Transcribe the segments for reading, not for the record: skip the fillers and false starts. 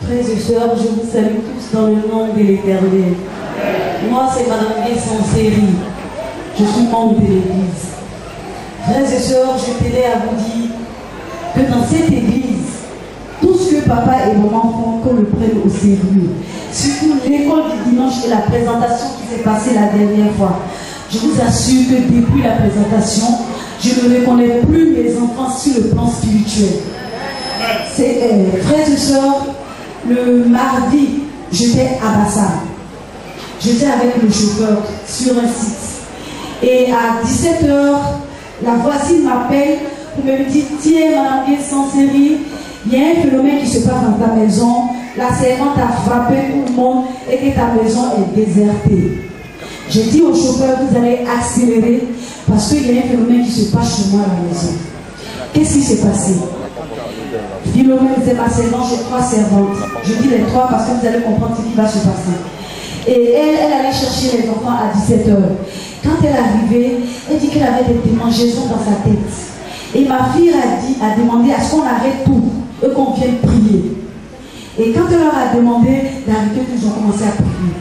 Frères et sœurs, je vous salue tous dans le nom de l'Éternel. Moi, c'est Madame Gué-Sanséry. Je suis membre de l'Église. Frères et sœurs, je tenais à vous dire que dans cette Église, tout ce que papa et maman font, qu'on le prenne au sérieux. Surtout l'école du dimanche et la présentation qui s'est passée la dernière fois. Je vous assure que depuis la présentation, je ne reconnais plus mes enfants sur le plan spirituel. Frères et sœurs, le mardi, j'étais à Bassam. J'étais avec le chauffeur sur un site. Et à 17 h, la voisine m'appelle pour me dire, tiens, Madame Gué-Sanséry, il y a un phénomène qui se passe dans ta maison. La servante a frappé tout le monde et que ta maison est désertée. J'ai dit au chauffeur, vous allez accélérer parce qu'il y a un phénomène qui se passe chez moi à la maison. Qu'est-ce qui s'est passé? Philomène, c'est ma servante, j'ai 3 servantes. Je dis les 3 parce que vous allez comprendre ce qui va se passer. Et elle allait chercher les enfants à 17 h. Quand elle est arrivée, elle dit qu'elle avait des démangeaisons dans sa tête. Et ma fille a demandé à ce qu'on arrête tout et qu'on vienne prier. Et quand elle leur a demandé d'arrêter, ils ont commencé à prier.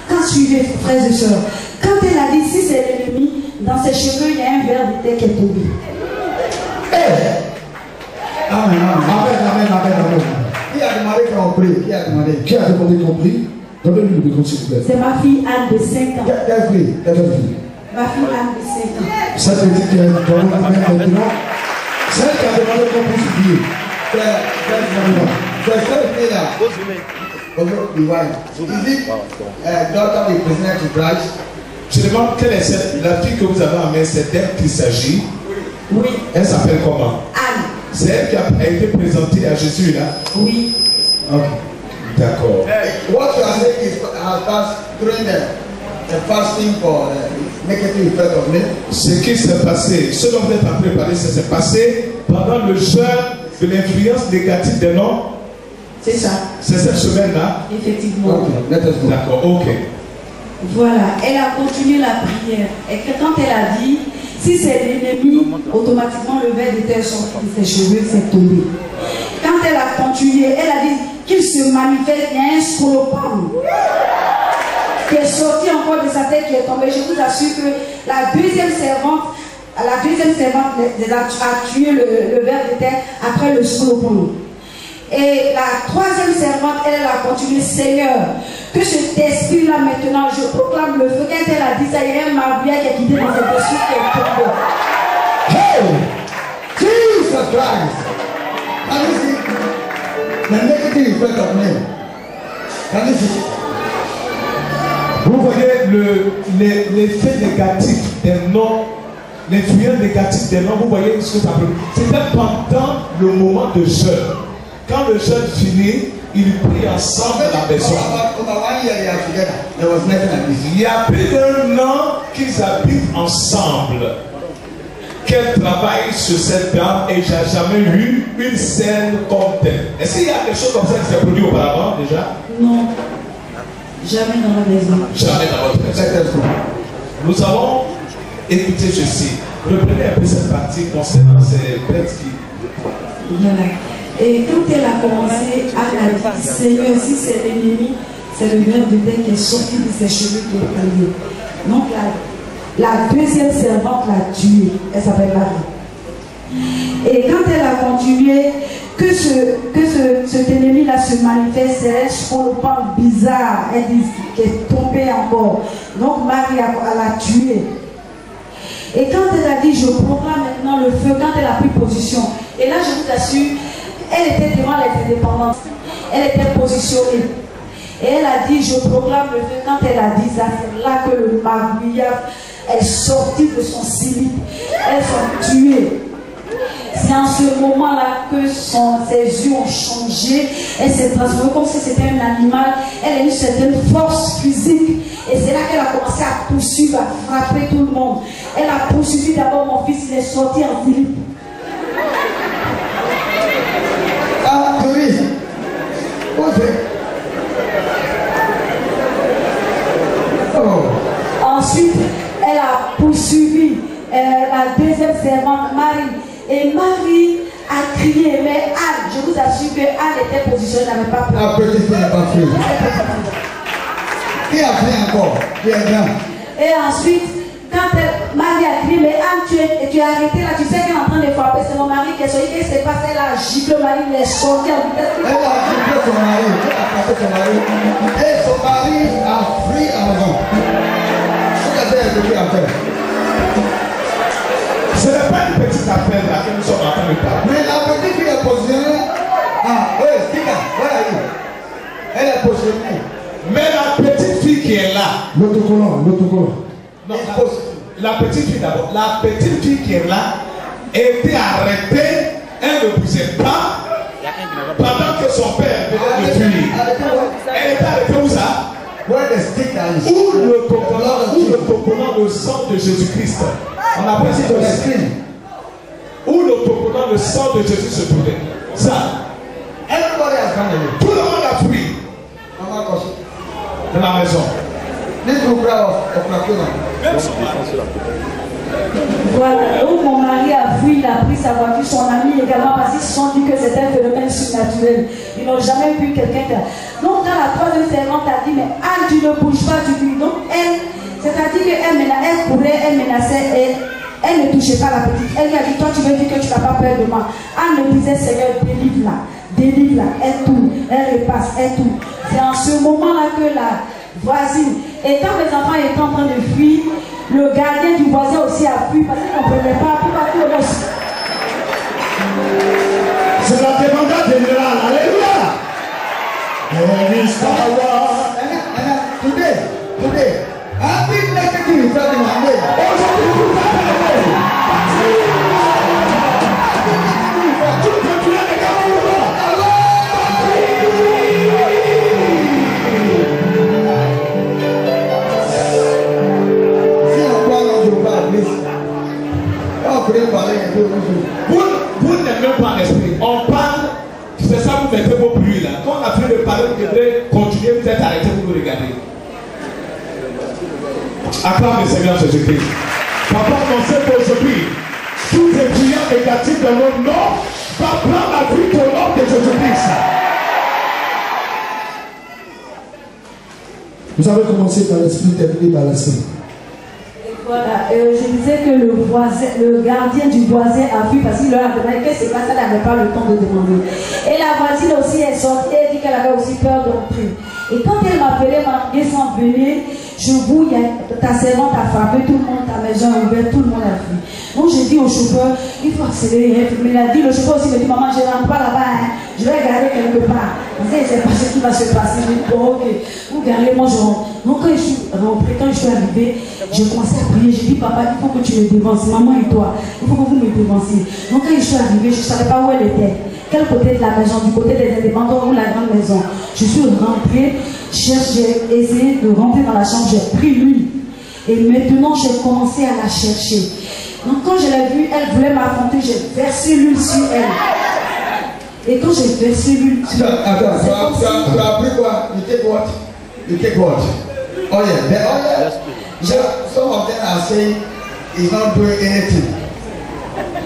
Quand suivez, frères et sœurs, quand elle a dit si c'est l'ennemi, dans ses cheveux, il y a un verre de thé qui est tombé. Amen, amen, amen, amen. Qui a demandé qu'on prie? Qui a demandé qu'on prie? Donnez-lui le micro, s'il vous plaît. C'est ma fille Anne de 5 ans. Quelle fille? Ma fille Anne de 5 ans. Ça veut dire qu'elle a demandé maintenant. C'est elle qui a demandé qu'on puisse prier. C'est cette fille-là. Daughter of President to Christ. Je demande quelle est la fille que vous avez en main, c'est d'elle qu'il s'agit. Oui. Elle s'appelle comment? Anne. C'est elle qui a été présentée à Jésus là? Oui. Ok. D'accord. What you are saying is during the fasting for negative effect of me. Ce qui s'est passé, ce dont vous êtes en train de parler, ça s'est passé pendant le jeûne de l'influence négative des noms. C'est ça. C'est cette semaine-là? Effectivement. Okay. D'accord, ok. Voilà, elle a continué la prière. Et que quand elle a dit, si c'est l'ennemi, automatiquement le verre de terre sorti de ses cheveux s'est tombé. Quand elle a continué, elle a dit qu'il se manifeste, il y a un scolopendre qui est sorti encore de sa tête, qui est tombé. Je vous assure que la deuxième servante a tué le verre de terre après le scolopendre. Et la troisième servante, elle a continué, Seigneur, que cet esprit-là maintenant, je proclame le feu. Quand elle a dit ça, il y a un marbrière qui a quitté dans cet esprit qui est tombé. Hey! Jesus Christ! Can you see the negative effect of me? Can you see? Vous voyez l'effet négatif des noms, l'influence négative des noms, vous voyez ce que ça peut. C'était pendant le moment de jeûne. Quand le jeûne finit, ils prient ensemble à la maison. Il y a plus d'un an qu'ils habitent ensemble. Qu'elle travaille sur cette dame et j'ai jamais eu une scène comme telle. Est-ce qu'il y a quelque chose comme ça qui s'est produit auparavant déjà? Non. Jamais dans la maison. Jamais dans votre maison. Nous allons écouter ceci. Reprenez un peu cette partie concernant ces bêtes qui... Voilà. Et quand elle a commencé à dire, Seigneur, si c'est l'ennemi, c'est le verre de terre qui est sorti de ses cheveux qui est tombé. Donc la deuxième servante l'a tuée. Elle s'appelle Marie. Et quand elle a continué, que cet ennemi-là se manifeste, c'est un scolopendre bizarre. Elle dit qu'elle est tombée encore. Donc Marie l'a tuée. Et quand elle a dit, je proclame maintenant le feu, quand elle a pris position, et là je vous assure, elle était devant les indépendances, elle était positionnée. Et elle a dit, je proclame le feu. Quand elle a dit ça, c'est là que le marbriard est sorti de son slip. Elles sont tuées. C'est en ce moment-là que ses yeux ont changé. Elle s'est transformée comme si c'était un animal. Elle a eu une certaine force physique. Et c'est là qu'elle a commencé à poursuivre, à frapper tout le monde. Elle a poursuivi d'abord mon fils, il est sorti en slip. Ah, oui. Ok. Oh. Ensuite, elle a poursuivi la deuxième servante, Marie. Et Marie a crié, mais Anne, je vous assure que Anne était positionnée, n'avait pas peur. La petite fille n'est pas free. Qui a pris encore? Qui est grand? Et ensuite, quand Marie a crié, mais Anne, tu es arrêtée là, tu sais qu'elle est en train de frapper, c'est mon mari qui est sorti. Qu'est-ce qui s'est passé? Elle a giflé Marie, elle est sortie en vitesse. Elle a giflé son mari, elle a frappé son mari. Et son mari a fui à la maison. Qu'est-ce qu'elle a fait? Ce n'est pas une petite affaire à laquelle nous sommes en train de parler. Mais la petite fille est positionnée. Ah, oui, Stika, voilà. Elle est positionnée. Mais la petite fille qui est là. L'autocollant. Non, la petite fille d'abord. La petite fille qui est là était arrêtée. Elle ne bougeait pas. Pendant que son père venait de fuir. Elle était arrêtée où ça? Où l'autocollant le sang de Jésus-Christ. On appelle ça le screen. Où l'autocollant le sang de Jésus se trouvait. Ça. Tout le monde a fui. De la maison. Même son mari. Voilà, donc mon mari a fui, il a pris sa voiture, son ami également, parce qu'ils se sont dit que c'était un phénomène surnaturel. Ils n'ont jamais vu quelqu'un faire. Donc quand la troisième servante a dit, mais Anne, tu ne bouges pas du tout. Donc elle, c'est-à-dire qu'elle courait, elle menaçait, elle ne touchait pas la petite. Elle lui a dit, toi tu veux dire que tu n'as pas peur de moi. Anne me disait, Seigneur, délivre-la, elle tourne, elle repasse, elle tourne. C'est en ce moment-là que la voisine, et quand mes enfants étaient en train de fuir, le gardien du voisin aussi a fui parce qu'il ne comprenait pas pourquoi tout le monde. C'est la demande générale. Alléluia. Today, I've been negative. Vous n'êtes même pas l'esprit. On parle, c'est ça vous mettez vos bruits là. Quand on a fini de parler, vous devrez continuer, vous êtes arrêtés, vous nous regardez. Acclame le Seigneur Jésus-Christ. Papa, on sait qu'aujourd'hui, tous les clients négatifs de notre nom va prendre la vie au nom de Jésus-Christ. Vous avez commencé par l'esprit, terminé par l'esprit. Voilà, je disais que le gardien du voisin a fui parce qu'il leur a demandé qu'est-ce qui se passe, elle n'avait pas le temps de demander. Et la voisine aussi est sortie et dit qu'elle avait aussi peur d'entrer. Et quand elle m'appelait, m'a dit sans venir, je vous, ta servante a frappé, tout le monde, ta maison est ouverte, tout le monde a fui. Donc j'ai dit au chauffeur, il faut accélérer. Mais il a dit, le chauffeur aussi me dit, maman, je ne rentre pas là-bas, hein. Je vais garder quelque part. Vous savez, c'est pas ce qui va se passer. Je dis, bon, ok, vous gardez, moi je rentre. Donc quand je suis rentrée, quand je suis arrivée, j'ai commencé à prier. J'ai dit, papa, il faut que tu me devances, maman et toi, il faut que vous me devanciez. Donc quand je suis arrivée, je ne savais pas où elle était. Quel côté de la maison, du côté des indépendants ou la grande maison. Je suis rentrée, j'ai essayé de rentrer dans la chambre, j'ai pris l'huile. Et maintenant, j'ai commencé à la chercher. Donc quand je l'ai vue, elle voulait m'affronter, j'ai versé l'huile sur elle. Et quand j'ai versé l'huile sur elle... Attends, tu as pris quoi? You take what? Oh yeah, the oil. Some of them are saying he's not doing anything.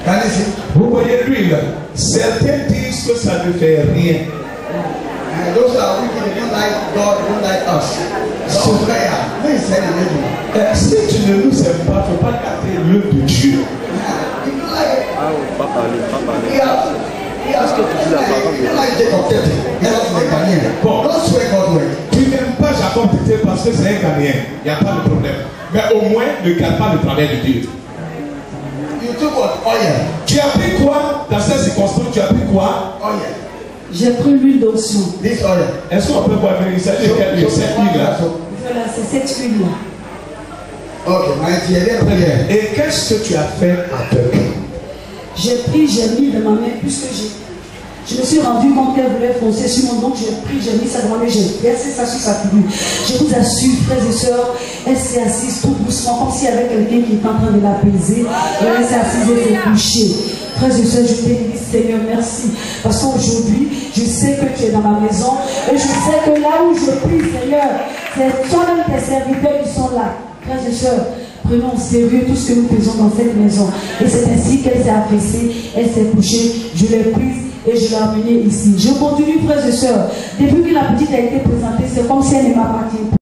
Can you see? Vous voyez l'huile, certains disent que ça ne fait rien. And those are wicked, they don't like God, they don't like us. So prayer, mais c'est le Si tu ne nous aimes pas, il ne faut pas garder l'œuvre de Dieu. Bon, tu n'aimes pas Jacob parce que c'est un Ghanéen, il n'y a pas de problème. Mais au moins, ne garde pas le travail de Dieu. Tu as pris quoi dans cette circonstance? Tu as pris quoi? J'ai pris l'huile d'onction. Est-ce qu'on peut voir venir cette huile-là? Voilà, c'est cette huile-là. Et qu'est-ce que tu as fait avec? J'ai pris, j'ai mis de ma main, puisque je me suis rendu compte qu'elle voulait foncer sur mon dos. J'ai pris, j'ai mis ça de ma main, j'ai versé ça sur sa figure. Je vous assure, frères et sœurs, elle s'est assise tout doucement, comme s'il y avait quelqu'un qui était en train de l'apaiser. Et elle s'est assise et s'est couchée. Frères et sœurs, je te dis, Seigneur, merci. Parce qu'aujourd'hui, je sais que tu es dans ma maison. Et je sais que là où je prie, Seigneur, c'est toi-même tes serviteurs qui sont là. Frères et sœurs, prenons au sérieux tout ce que nous faisons dans cette maison. Et c'est ainsi qu'elle s'est affaissée, elle s'est couchée, je l'ai prise et je l'ai amenée ici. Je continue, frères et sœurs. Depuis que la petite a été présentée, c'est comme si elle ne m'appartient pas.